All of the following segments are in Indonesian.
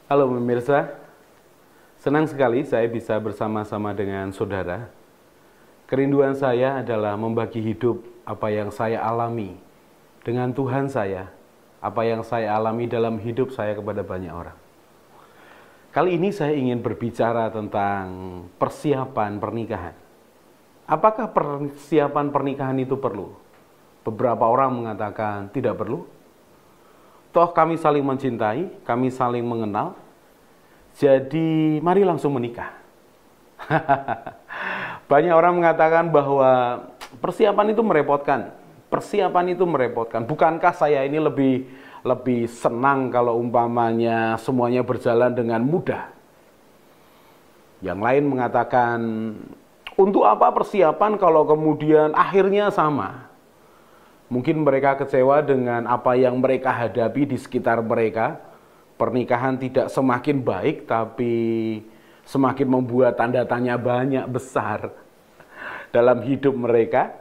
Halo pemirsa, senang sekali saya bisa bersama-sama dengan saudara. Kerinduan saya adalah membagi hidup apa yang saya alami dengan Tuhan saya, apa yang saya alami dalam hidup saya kepada banyak orang. Kali ini saya ingin berbicara tentang persiapan pernikahan. Apakah persiapan pernikahan itu perlu? Beberapa orang mengatakan tidak perlu. Toh kami saling mencintai, kami saling mengenal, jadi mari langsung menikah. Banyak orang mengatakan bahwa persiapan itu merepotkan. Persiapan itu merepotkan. Bukankah saya ini lebih senang kalau umpamanya semuanya berjalan dengan mudah? Yang lain mengatakan, untuk apa persiapan kalau kemudian akhirnya sama? Mungkin mereka kecewa dengan apa yang mereka hadapi di sekitar mereka. Pernikahan tidak semakin baik, tapi semakin membuat tanda tanya banyak besar dalam hidup mereka.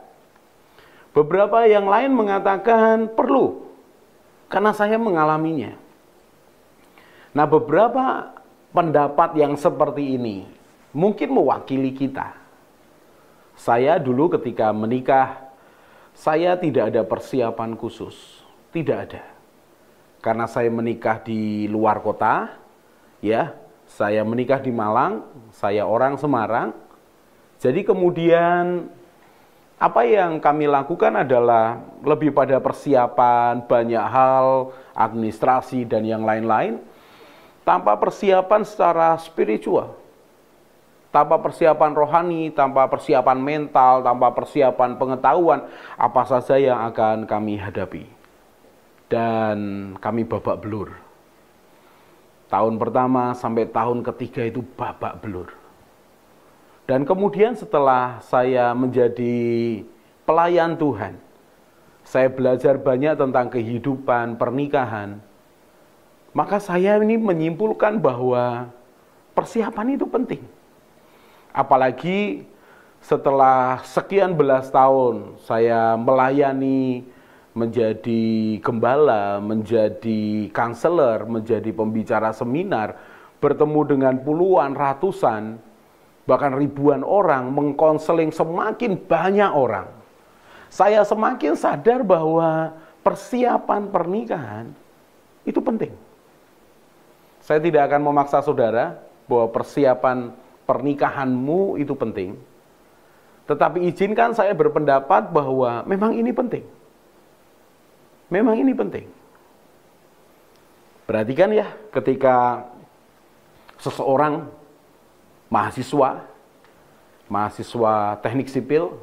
Beberapa yang lain mengatakan perlu, karena saya mengalaminya. Nah, beberapa pendapat yang seperti ini mungkin mewakili kita. Saya dulu ketika menikah, saya tidak ada persiapan khusus, tidak ada. Karena saya menikah di luar kota, ya, saya menikah di Malang, saya orang Semarang. Jadi kemudian apa yang kami lakukan adalah lebih pada persiapan banyak hal, administrasi dan yang lain-lain, tanpa persiapan secara spiritual. Tanpa persiapan rohani, tanpa persiapan mental, tanpa persiapan pengetahuan, apa saja yang akan kami hadapi. Dan kami babak belur. Tahun pertama sampai tahun ketiga itu babak belur. Dan kemudian setelah saya menjadi pelayan Tuhan, saya belajar banyak tentang kehidupan pernikahan, maka saya ini menyimpulkan bahwa persiapan itu penting. Apalagi setelah sekian belas tahun saya melayani, menjadi gembala, menjadi kanselor, menjadi pembicara seminar, bertemu dengan puluhan, ratusan, bahkan ribuan orang, mengkonseling semakin banyak orang. Saya semakin sadar bahwa persiapan pernikahan itu penting. Saya tidak akan memaksa saudara bahwa persiapan pernikahanmu itu penting. Tetapi izinkan saya berpendapat bahwa memang ini penting. Memang ini penting. Perhatikan ya, ketika seseorang mahasiswa teknik sipil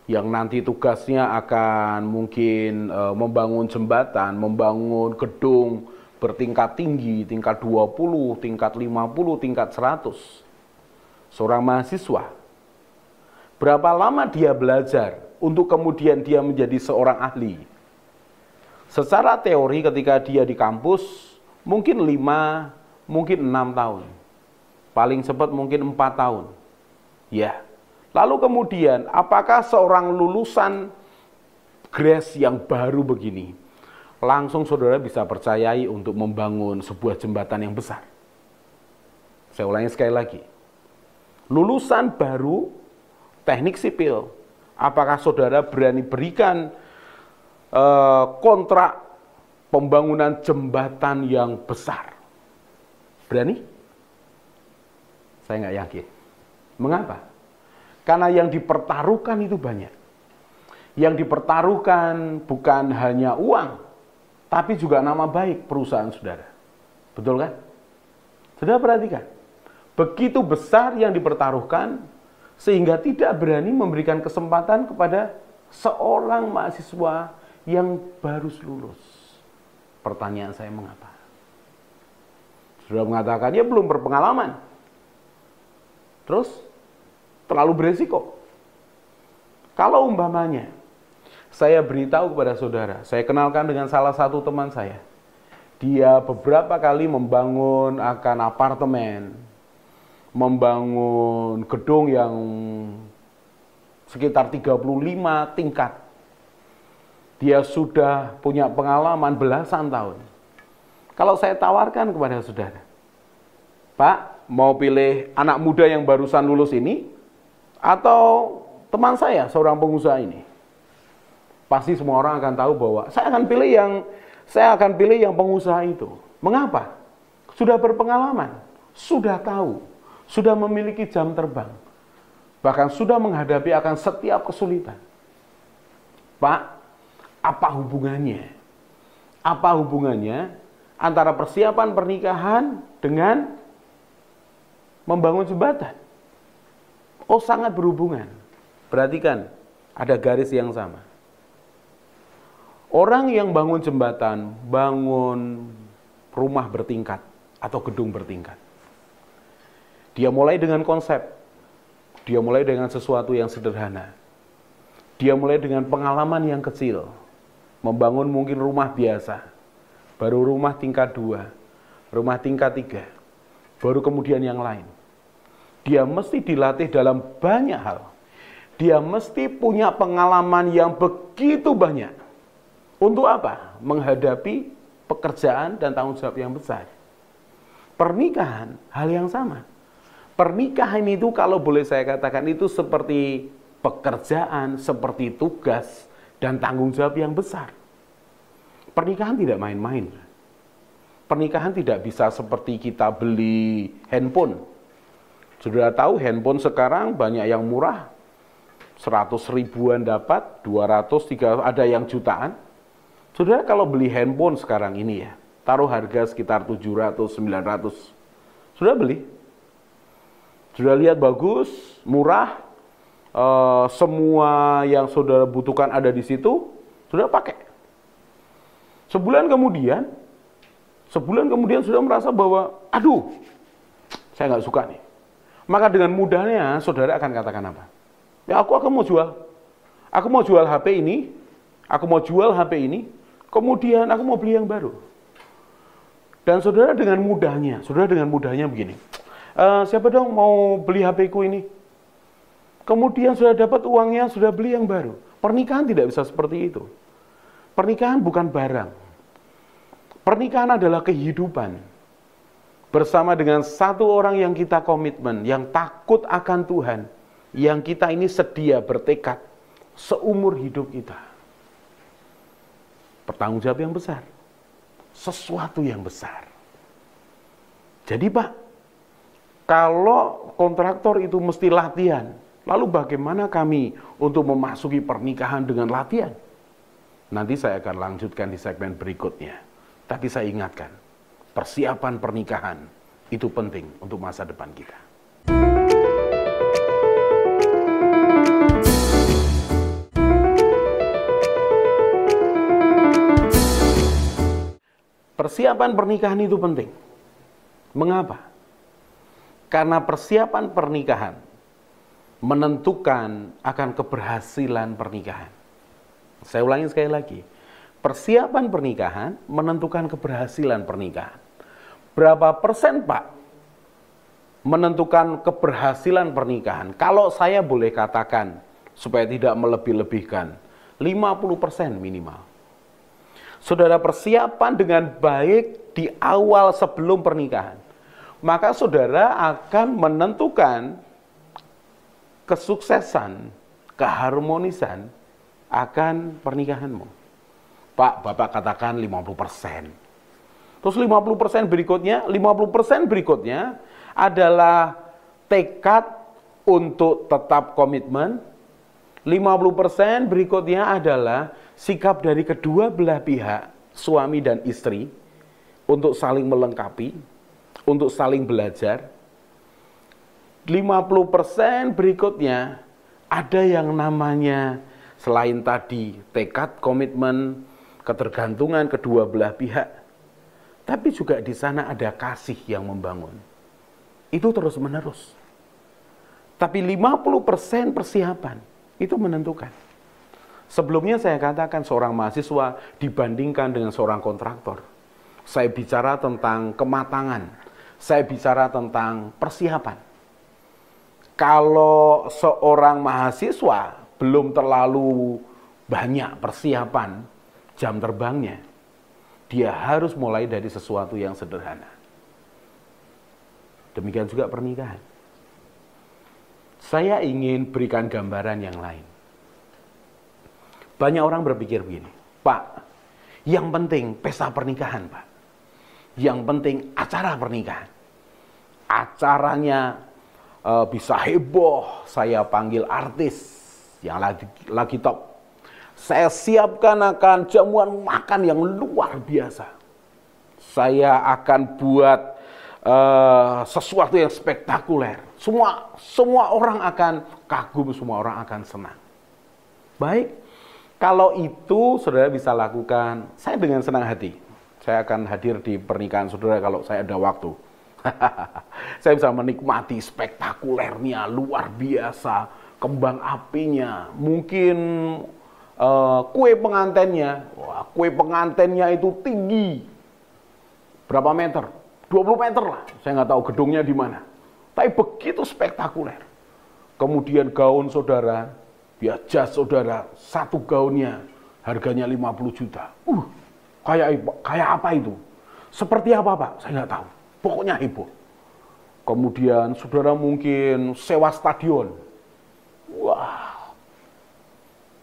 yang nanti tugasnya akan mungkin membangun jembatan, membangun gedung bertingkat tinggi, tingkat 20, tingkat 50, tingkat 100. Seorang mahasiswa, berapa lama dia belajar untuk kemudian dia menjadi seorang ahli? Secara teori ketika dia di kampus, mungkin 5, mungkin 6 tahun. Paling cepat mungkin 4 tahun. Ya. Lalu kemudian, apakah seorang lulusan grace yang baru begini, langsung saudara bisa percayai untuk membangun sebuah jembatan yang besar? Saya ulangi sekali lagi. Lulusan baru teknik sipil, apakah saudara berani berikan kontrak pembangunan jembatan yang besar? Berani? Saya nggak yakin. Mengapa? Karena yang dipertaruhkan itu banyak. Yang dipertaruhkan bukan hanya uang, tapi juga nama baik perusahaan saudara. Betul kan? Saudara perhatikan. Begitu besar yang dipertaruhkan, sehingga tidak berani memberikan kesempatan kepada seorang mahasiswa yang baru lulus. Pertanyaan saya, mengapa? Sudah mengatakan dia belum berpengalaman. Terus, terlalu beresiko. Kalau umpamanya, saya beritahu kepada saudara, saya kenalkan dengan salah satu teman saya. Dia beberapa kali membangun akan apartemen, membangun gedung yang sekitar 35 tingkat. Dia sudah punya pengalaman belasan tahun. Kalau saya tawarkan kepada saudara, Pak, mau pilih anak muda yang barusan lulus ini, atau teman saya, seorang pengusaha ini? Pasti semua orang akan tahu bahwa saya akan pilih yang pengusaha itu. Mengapa? Sudah berpengalaman, sudah tahu, sudah memiliki jam terbang, bahkan sudah menghadapi akan setiap kesulitan. Pak, apa hubungannya? Apa hubungannya antara persiapan pernikahan dengan membangun jembatan? Oh, sangat berhubungan. Perhatikan, ada garis yang sama. Orang yang bangun jembatan, bangun rumah bertingkat atau gedung bertingkat. Dia mulai dengan konsep. Dia mulai dengan sesuatu yang sederhana. Dia mulai dengan pengalaman yang kecil. Membangun mungkin rumah biasa. Baru rumah tingkat 2, rumah tingkat 3. Baru kemudian yang lain. Dia mesti dilatih dalam banyak hal. Dia mesti punya pengalaman yang begitu banyak. Untuk apa? Menghadapi pekerjaan dan tanggung jawab yang besar. Pernikahan, hal yang sama. Pernikahan itu kalau boleh saya katakan itu seperti pekerjaan, seperti tugas, dan tanggung jawab yang besar. Pernikahan tidak main-main. Pernikahan tidak bisa seperti kita beli handphone. Sudah tahu handphone sekarang banyak yang murah, 100 ribuan dapat, 200, 300, ada yang jutaan. Saudara kalau beli handphone sekarang ini ya, taruh harga sekitar 700, 900. Sudah beli? Sudah lihat bagus, murah, semua yang saudara butuhkan ada di situ, sudah pakai. Sebulan kemudian sudah merasa bahwa, aduh, saya nggak suka nih. Maka dengan mudahnya saudara akan katakan apa? Ya aku mau jual. Aku mau jual HP ini, kemudian aku mau beli yang baru. Dan saudara dengan mudahnya begini. Siapa dong mau beli HP ku ini? Kemudian sudah dapat uangnya, sudah beli yang baru. Pernikahan tidak bisa seperti itu. Pernikahan bukan barang. Pernikahan adalah kehidupan. Bersama dengan satu orang yang kita komitmen, yang takut akan Tuhan, yang kita ini sedia bertekad seumur hidup kita. Bertanggung jawab yang besar. Sesuatu yang besar. Jadi Pak, kalau kontraktor itu mesti latihan, lalu bagaimana kami untuk memasuki pernikahan dengan latihan? Nanti saya akan lanjutkan di segmen berikutnya. Tapi saya ingatkan, persiapan pernikahan itu penting untuk masa depan kita. Persiapan pernikahan itu penting. Mengapa? Karena persiapan pernikahan menentukan akan keberhasilan pernikahan. Saya ulangi sekali lagi. Persiapan pernikahan menentukan keberhasilan pernikahan. Berapa persen, Pak, menentukan keberhasilan pernikahan? Kalau saya boleh katakan, supaya tidak melebih-lebihkan, 50% minimal. Saudara persiapan dengan baik di awal sebelum pernikahan, maka saudara akan menentukan kesuksesan, keharmonisan akan pernikahanmu. Pak, Bapak katakan 50%. Terus 50% berikutnya adalah tekad untuk tetap komitmen. 50% berikutnya adalah sikap dari kedua belah pihak, suami dan istri, untuk saling melengkapi, untuk saling belajar. 50% berikutnya ada yang namanya selain tadi tekad, komitmen, ketergantungan kedua belah pihak, tapi juga di sana ada kasih yang membangun. Itu terus menerus. Tapi 50% persiapan itu menentukan. Sebelumnya saya katakan seorang mahasiswa dibandingkan dengan seorang kontraktor. Saya bicara tentang kematangan. Saya bicara tentang persiapan. Kalau seorang mahasiswa belum terlalu banyak persiapan jam terbangnya, Dia harus mulai dari sesuatu yang sederhana. Demikian juga pernikahan. Saya ingin berikan gambaran yang lain. Banyak orang berpikir begini, Pak, yang penting pesta pernikahan, Pak. Yang penting acara pernikahan. Acaranya bisa heboh, saya panggil artis yang lagi top. Saya siapkan akan jamuan makan yang luar biasa. Saya akan buat sesuatu yang spektakuler. Semua orang akan kagum, semua orang akan senang. Baik, kalau itu saudara bisa lakukan, saya dengan senang hati. Saya akan hadir di pernikahan saudara kalau saya ada waktu. Saya bisa menikmati spektakulernya, luar biasa, kembang apinya, mungkin kue pengantennya. Wah, kue pengantennya itu tinggi. Berapa meter? 20 meter lah. Saya nggak tahu gedungnya di mana. Tapi begitu spektakuler. Kemudian gaun saudara, ya jas saudara, satu gaunnya harganya 50 juta. Kayak apa itu? Seperti apa, Pak? Saya nggak tahu. Pokoknya heboh. Kemudian saudara mungkin sewa stadion. Wah,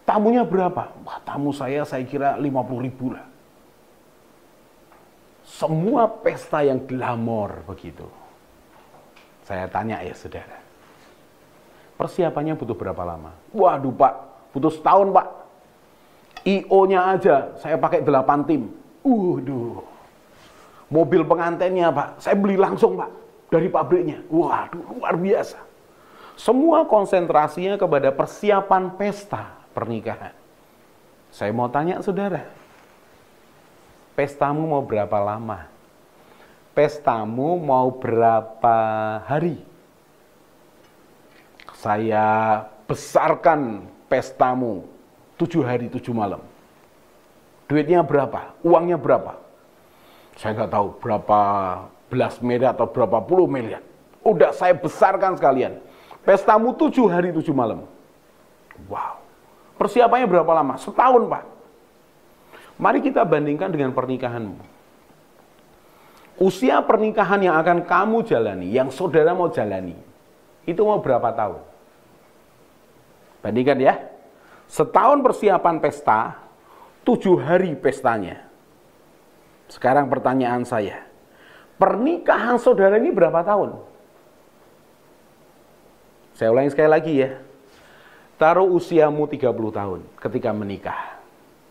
tamunya berapa? Wah, tamu saya kira 50 ribu lah. Semua pesta yang glamor begitu. Saya tanya ya saudara, persiapannya butuh berapa lama? Waduh Pak, butuh setahun Pak. IO-nya aja saya pakai 8 tim. Mobil pengantinnya Pak, saya beli langsung Pak dari pabriknya. Waduh, luar biasa. Semua konsentrasinya kepada persiapan pesta pernikahan. Saya mau tanya saudara, pestamu mau berapa lama? Pestamu mau berapa hari? Saya besarkan pestamu 7 hari 7 malam. Duitnya berapa? Uangnya berapa? Saya nggak tahu berapa belas miliar atau berapa puluh miliar. Udah saya besarkan sekalian. Pestamu 7 hari 7 malam. Wow. Persiapannya berapa lama? Setahun, Pak. Mari kita bandingkan dengan pernikahanmu. Usia pernikahan yang akan kamu jalani, yang saudara mau jalani, itu mau berapa tahun? Bandingkan ya. Setahun persiapan pesta, 7 hari pestanya. Sekarang pertanyaan saya, pernikahan saudara ini berapa tahun? Saya ulangi sekali lagi ya. Taruh usiamu 30 tahun ketika menikah.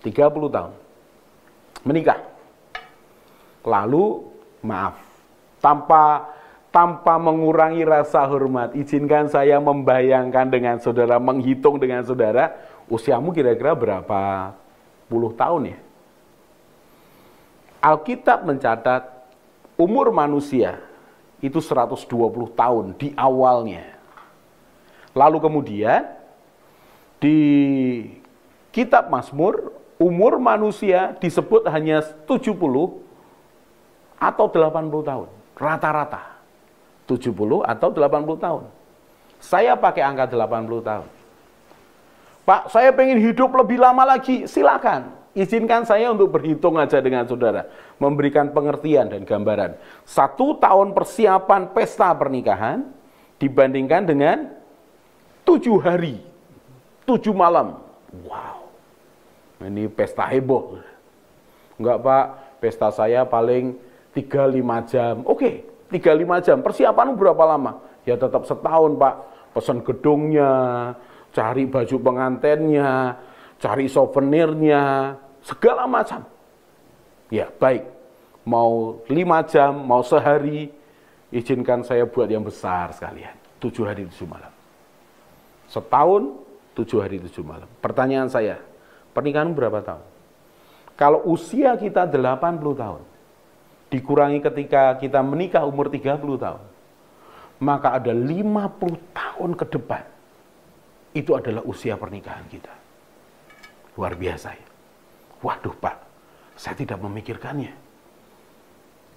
30 tahun. Menikah. Lalu, maaf, tanpa mengurangi rasa hormat, izinkan saya membayangkan dengan saudara, menghitung dengan saudara, usiamu kira-kira berapa puluh tahun ya? Alkitab mencatat umur manusia itu 120 tahun di awalnya. Lalu kemudian di kitab Mazmur, umur manusia disebut hanya 70 atau 80 tahun. Rata-rata 70 atau 80 tahun. Saya pakai angka 80 tahun. Pak, saya pengen hidup lebih lama lagi, silakan. Izinkan saya untuk berhitung aja dengan saudara, memberikan pengertian dan gambaran. 1 tahun persiapan pesta pernikahan dibandingkan dengan 7 hari, 7 malam. Wow, ini pesta heboh. Enggak Pak, pesta saya paling 3-5 jam. Oke, 3-5 jam. Persiapanmu berapa lama? Ya tetap setahun Pak. Pesan gedungnya, cari baju pengantinnya, cari souvenirnya, segala macam. Ya, baik. Mau 5 jam, mau sehari, izinkan saya buat yang besar sekalian. 7 hari 7 malam. Setahun, 7 hari 7 malam. Pertanyaan saya, pernikahan berapa tahun? Kalau usia kita 80 tahun, dikurangi ketika kita menikah umur 30 tahun, maka ada 50 tahun ke depan. Itu adalah usia pernikahan kita. Luar biasa ya. Waduh Pak, saya tidak memikirkannya.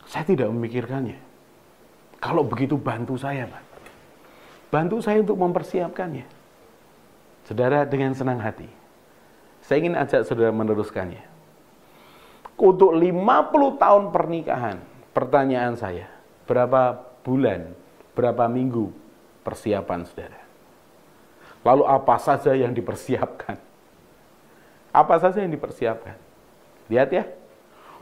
Saya tidak memikirkannya. Kalau begitu bantu saya Pak. Bantu saya untuk mempersiapkannya. Saudara dengan senang hati. Saya ingin ajak saudara meneruskannya. Untuk 50 tahun pernikahan, pertanyaan saya, berapa bulan, berapa minggu persiapan saudara? Lalu apa saja yang dipersiapkan? Apa saja yang dipersiapkan? Lihat ya,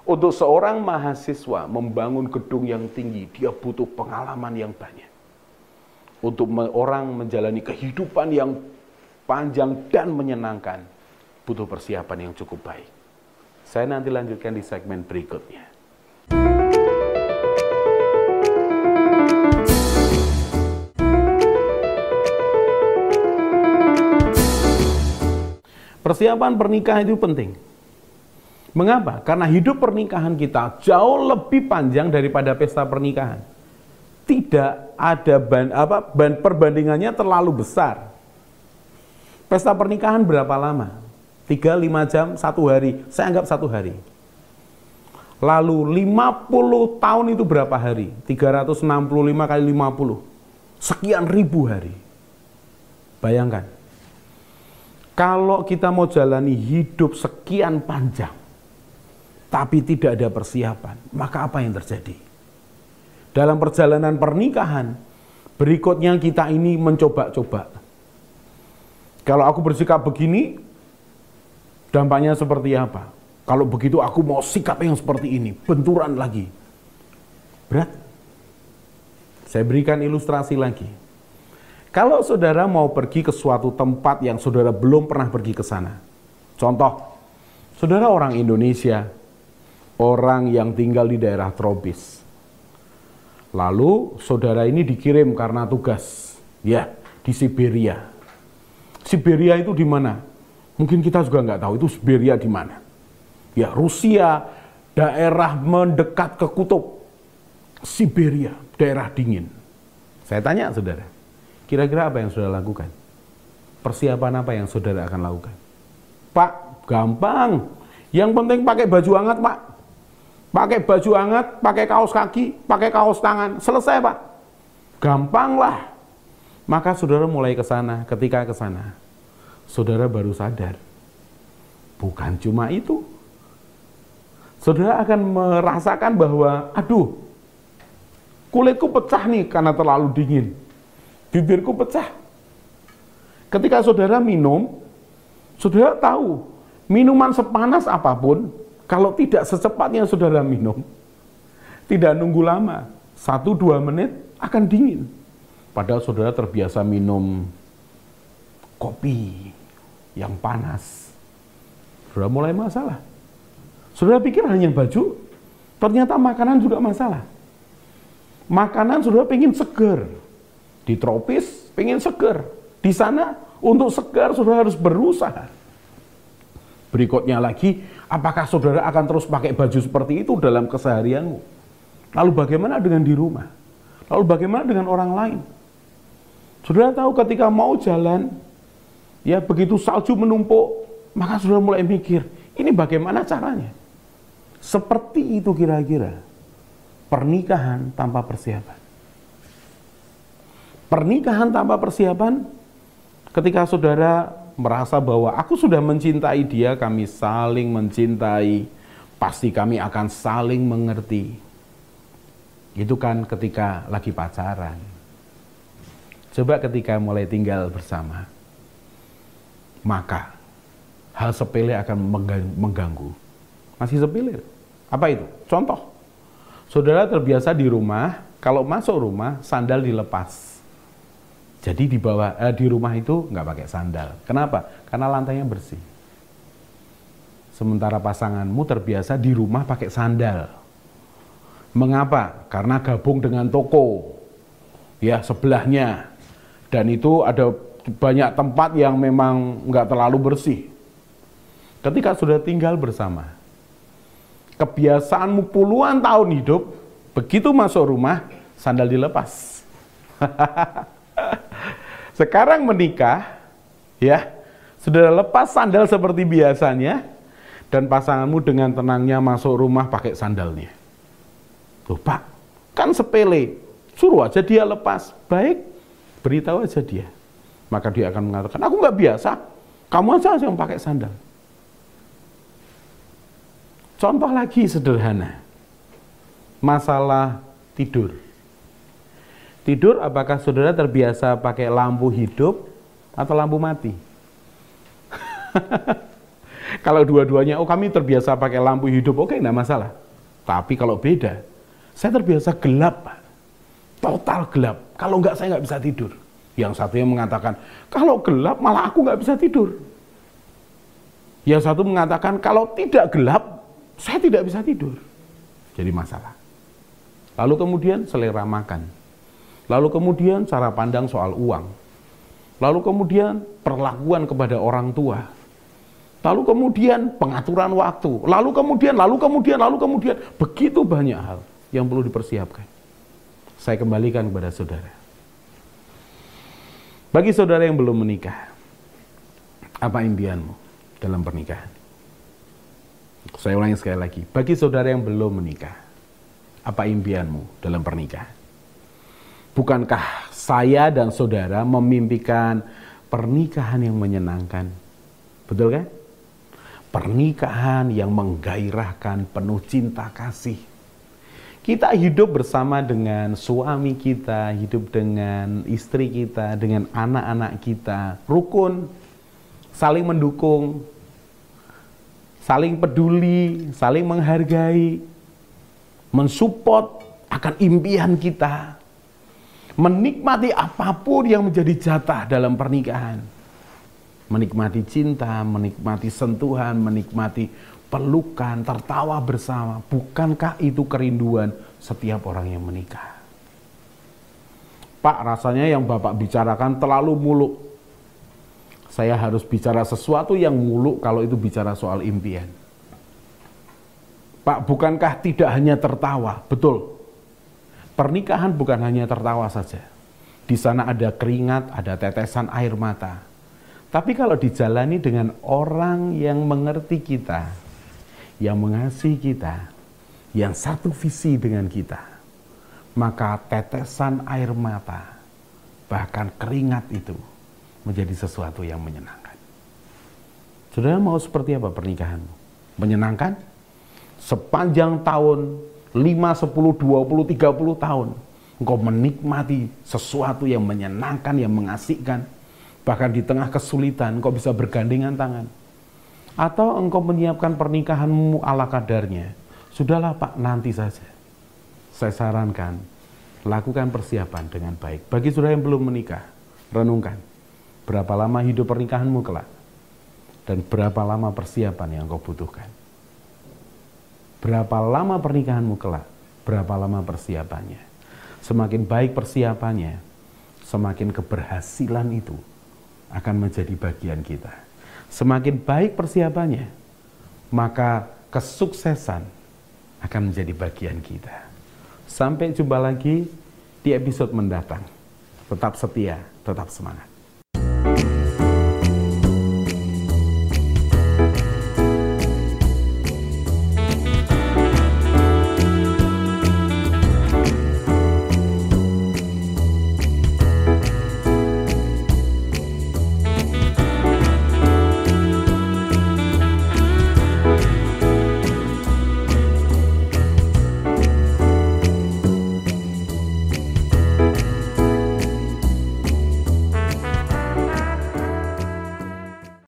untuk seorang mahasiswa membangun gedung yang tinggi, dia butuh pengalaman yang banyak. Untuk orang menjalani kehidupan yang panjang dan menyenangkan, butuh persiapan yang cukup baik. Saya nanti lanjutkan di segmen berikutnya. Persiapan pernikahan itu penting. Mengapa? Karena hidup pernikahan kita jauh lebih panjang daripada pesta pernikahan. Tidak ada perbandingannya terlalu besar. Pesta pernikahan berapa lama? 3-5 jam, 1 hari. Saya anggap 1 hari. Lalu 50 tahun itu berapa hari? 365 kali 50. Sekian ribu hari. Bayangkan. Kalau kita mau jalani hidup sekian panjang, tapi tidak ada persiapan, maka apa yang terjadi? Dalam perjalanan pernikahan, berikutnya kita ini mencoba-coba. Kalau aku bersikap begini, dampaknya seperti apa? Kalau begitu aku mau sikap yang seperti ini, benturan lagi. Berat. Saya berikan ilustrasi lagi. Kalau saudara mau pergi ke suatu tempat yang saudara belum pernah pergi ke sana. Contoh, saudara orang Indonesia, orang yang tinggal di daerah tropis. Lalu saudara ini dikirim karena tugas, ya, di Siberia. Siberia itu di mana? Mungkin kita juga nggak tahu itu Siberia di mana. Ya, Rusia, daerah mendekat ke kutub. Siberia, daerah dingin. Saya tanya saudara, kira-kira apa yang saudara lakukan? Persiapan apa yang saudara akan lakukan? Pak, gampang. Yang penting pakai baju hangat, Pak. Pakai baju hangat, pakai kaos kaki, pakai kaos tangan. Selesai, Pak. Gampang lah. Maka saudara mulai ke sana. Ketika ke sana, saudara baru sadar. Bukan cuma itu. Saudara akan merasakan bahwa, aduh, kulitku pecah nih karena terlalu dingin. Bibirku pecah. Ketika saudara minum, saudara tahu, minuman sepanas apapun, kalau tidak secepatnya saudara minum, tidak nunggu lama, 1-2 menit akan dingin. Padahal saudara terbiasa minum kopi yang panas. Saudara mulai masalah. Saudara pikir hanya baju, ternyata makanan juga masalah. Makanan saudara pengen seger. Di tropis pengen seger. Di sana untuk segar saudara harus berusaha. Berikutnya lagi, apakah saudara akan terus pakai baju seperti itu dalam keseharianmu? Lalu bagaimana dengan di rumah? Lalu bagaimana dengan orang lain? Saudara tahu ketika mau jalan, ya begitu salju menumpuk, maka saudara mulai mikir, ini bagaimana caranya? Seperti itu kira-kira pernikahan tanpa persiapan. Pernikahan tanpa persiapan, ketika saudara merasa bahwa aku sudah mencintai dia, kami saling mencintai, pasti kami akan saling mengerti. Itu kan ketika lagi pacaran. Coba ketika mulai tinggal bersama, maka hal sepele akan mengganggu. Masih sepele. Apa itu? Contoh, saudara terbiasa di rumah, kalau masuk rumah sandal dilepas. Jadi di rumah itu nggak pakai sandal. Kenapa? Karena lantainya bersih. Sementara pasanganmu terbiasa di rumah pakai sandal. Mengapa? Karena gabung dengan toko, ya sebelahnya. Dan itu ada banyak tempat yang memang nggak terlalu bersih. Ketika sudah tinggal bersama, kebiasaanmu puluhan tahun hidup, begitu masuk rumah, sandal dilepas. Sekarang menikah, ya, sudah lepas sandal seperti biasanya, dan pasanganmu dengan tenangnya masuk rumah pakai sandalnya. Tuh Pak, kan sepele, suruh aja dia lepas. Baik, beritahu aja dia. Maka dia akan mengatakan, aku nggak biasa, kamu aja yang pakai sandal. Contoh lagi sederhana, masalah tidur. Tidur, apakah saudara terbiasa pakai lampu hidup atau lampu mati? Kalau dua-duanya, oh kami terbiasa pakai lampu hidup, oke, enggak masalah. Tapi kalau beda, saya terbiasa gelap, Pak. Total gelap. Kalau enggak, saya nggak bisa tidur. Yang satunya mengatakan, kalau gelap malah aku nggak bisa tidur. Yang satu mengatakan, kalau tidak gelap, saya tidak bisa tidur. Jadi masalah. Lalu kemudian selera makan. Lalu kemudian cara pandang soal uang. Lalu kemudian perlakuan kepada orang tua. Lalu kemudian pengaturan waktu. Lalu kemudian. Begitu banyak hal yang perlu dipersiapkan. Saya kembalikan kepada saudara. Bagi saudara yang belum menikah, apa impianmu dalam pernikahan? Saya ulangi sekali lagi. Bagi saudara yang belum menikah, apa impianmu dalam pernikahan? Bukankah saya dan saudara memimpikan pernikahan yang menyenangkan? Betul kan? Pernikahan yang menggairahkan, penuh cinta kasih. Kita hidup bersama dengan suami kita, hidup dengan istri kita, dengan anak-anak kita, rukun, saling mendukung, saling peduli, saling menghargai, mensupport akan impian kita, menikmati apapun yang menjadi jatah dalam pernikahan, menikmati cinta, menikmati sentuhan, menikmati pelukan, tertawa bersama. Bukankah itu kerinduan setiap orang yang menikah? Pak, rasanya yang Bapak bicarakan terlalu muluk. Saya harus bicara sesuatu yang muluk kalau itu bicara soal impian. Pak, bukankah tidak hanya tertawa? Betul. Pernikahan bukan hanya tertawa saja. Di sana ada keringat, ada tetesan air mata. Tapi kalau dijalani dengan orang yang mengerti kita, yang mengasihi kita, yang satu visi dengan kita, maka tetesan air mata, bahkan keringat itu menjadi sesuatu yang menyenangkan. Saudara mau seperti apa pernikahanmu? Menyenangkan? Sepanjang tahun, 5, 10, 20, 30 tahun, engkau menikmati sesuatu yang menyenangkan, yang mengasihkan, bahkan di tengah kesulitan, engkau bisa bergandengan tangan. Atau engkau menyiapkan pernikahanmu ala kadarnya. Sudahlah Pak, nanti saja. Saya sarankan, lakukan persiapan dengan baik. Bagi saudara yang belum menikah, renungkan. Berapa lama hidup pernikahanmu kelak? Dan berapa lama persiapan yang engkau butuhkan? Berapa lama pernikahanmu kelak? Berapa lama persiapannya? Semakin baik persiapannya, semakin keberhasilan itu akan menjadi bagian kita. Semakin baik persiapannya, maka kesuksesan akan menjadi bagian kita. Sampai jumpa lagi di episode mendatang. Tetap setia, tetap semangat.